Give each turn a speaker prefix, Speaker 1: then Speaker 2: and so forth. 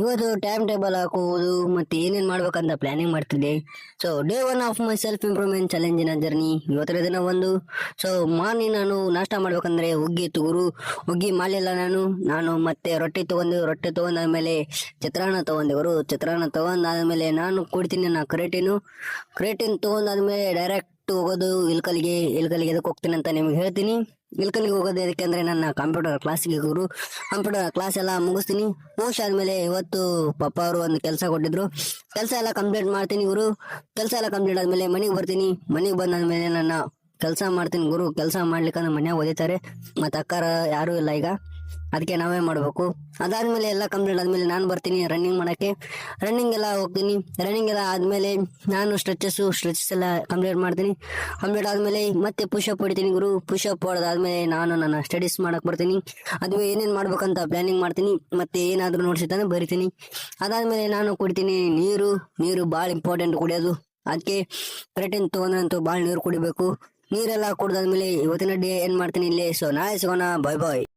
Speaker 1: ಇವತ್ತು time table ಹಾಕುವುದು ಮತ್ತೆ ಏನೇನ್ ಮಾಡ್ಬೇಕಂತ ಪ್ಲಾನಿಂಗ್ ಮಾಡ್ತಿದ್ದೆ. So day 1 of my self improvement ಚಾಲೆಂಜಿನ ಜರ್ನಿ ಇವತ್ತರ ದಿನ ಒಂದು. ಸೊ ಮಾರ್ನಿಂಗ್ ನಾನು ನಾಷ್ಟ ಮಾಡ್ಬೇಕಂದ್ರೆ ಹುಗ್ಗಿ ಇತ್ತು ಗುರು. ಹುಗ್ಗಿ ಮಾಡಲಿಲ್ಲ ನಾನು ಮತ್ತೆ ರೊಟ್ಟಿ ತಗೊಂಡಾದ್ಮೇಲೆ ಚಿತ್ರಾನ್ನ ತಗೊಂಡೆ ಗುರು. ಚಿತ್ರಾನ್ನ ತಗೊಂಡಾದ್ಮೇಲೆ ನಾನು ಕುಡಿತೀನಿ ನಾ ಕ್ರೇಟಿನ್ ತಗೊಂಡಾದ್ಮೇಲೆ ಡೈರೆಕ್ಟ್ ಹೋಗೋದು ಇಲ್ಕಲ್ಗೆ ಎದಕ್ಕೆ ಹೋಗ್ತೀನಿ ಅಂತ ನಿಮ್ಗೆ ಹೇಳ್ತೀನಿ. ಇಲ್ಕಲ್ಗೆ ಹೋಗೋದು ಅದಕ್ಕೆ ಅಂದ್ರೆ ನನ್ನ ಕಂಪ್ಯೂಟರ್ ಕ್ಲಾಸ್ಗೆ ಗುರು. ಕಂಪ್ಯೂಟರ್ ಕ್ಲಾಸ್ ಎಲ್ಲ ಮುಗಿಸ್ತೀನಿ. ಮುಗಿಸಾದ್ಮೇಲೆ ಇವತ್ತು ಪಪ್ಪ ಅವರು ಒಂದು ಕೆಲಸ ಕೊಟ್ಟಿದ್ರು. ಕೆಲಸ ಎಲ್ಲ ಕಂಪ್ಲೀಟ್ ಮಾಡ್ತೀನಿ ಗುರು. ಕೆಲಸ ಎಲ್ಲ ಕಂಪ್ಲೀಟ್ ಆದ್ಮೇಲೆ ಮನೆಗೆ ಬರ್ತೀನಿ. ಮನೆಗೆ ಬಂದಾದ್ಮೇಲೆ ನನ್ನ ಕೆಲಸ ಮಾಡ್ತೀನಿ ಗುರು. ಕೆಲಸ ಮಾಡ್ಲಿಕ್ಕಂದ್ರೆ ಮನ್ಯಾಗ ಓದಿತಾರೆ ಮತ್ತೆ ಅಕ್ಕಾರ ಯಾರು ಇಲ್ಲ ಈಗ, ಅದಕ್ಕೆ ನಾವೇ ಮಾಡ್ಬೇಕು. ಅದಾದ್ಮೇಲೆ ಎಲ್ಲ ಕಂಪ್ಲೀಟ್ ಆದ್ಮೇಲೆ ನಾನು ಬರ್ತೀನಿ ರನ್ನಿಂಗ್ ಮಾಡಕ್ಕೆ. ರನ್ನಿಂಗ್ ಎಲ್ಲ ಹೋಗ್ತೀನಿ. ರನ್ನಿಂಗ್ ಎಲ್ಲ ಆದ್ಮೇಲೆ ನಾನು ಸ್ಟ್ರೆಚಸ್ ಎಲ್ಲ ಕಂಪ್ಲೀಟ್ ಮಾಡ್ತೀನಿ. ಕಂಪ್ಲೀಟ್ ಆದ್ಮೇಲೆ ಮತ್ತೆ ಪುಷಪ್ ಹೊಡಿತೀನಿ ಗುರು. ಪುಷಪ್ ಹೊಡೆದಾದ್ಮೇಲೆ ನಾನು ನನ್ನ ಸ್ಟಡೀಸ್ ಮಾಡಕ್ ಬರ್ತೀನಿ. ಅದು ಏನೇನ್ ಮಾಡ್ಬೇಕಂತ ಪ್ಲಾನಿಂಗ್ ಮಾಡ್ತೀನಿ. ಮತ್ತೆ ಏನಾದ್ರೂ ನೋಡ್ಸಿತಾನೆ ಬರಿತೀನಿ. ಅದಾದ್ಮೇಲೆ ನಾನು ಕುಡಿತೀನಿ ನೀರು ಭಾಳ ಇಂಪಾರ್ಟೆಂಟ್ ಕುಡಿಯೋದು. ಅದಕ್ಕೆ ಕ್ರೆಟಿನ್ ತಗೊಂಡ್ರಂತೂ ಭಾಳ ನೀರು ಕುಡಿಬೇಕು. ನೀರೆಲ್ಲ ಕುಡ್ದಾದ್ಮೇಲೆ ಇವತ್ತಿನ ಡೇ ಏನ್ ಮಾಡ್ತೀನಿ ಇಲ್ಲಿ. ಸೊ ನಾಳೆ ಸಿಗೋಣ. ಬಾಯ್ ಬಾಯ್.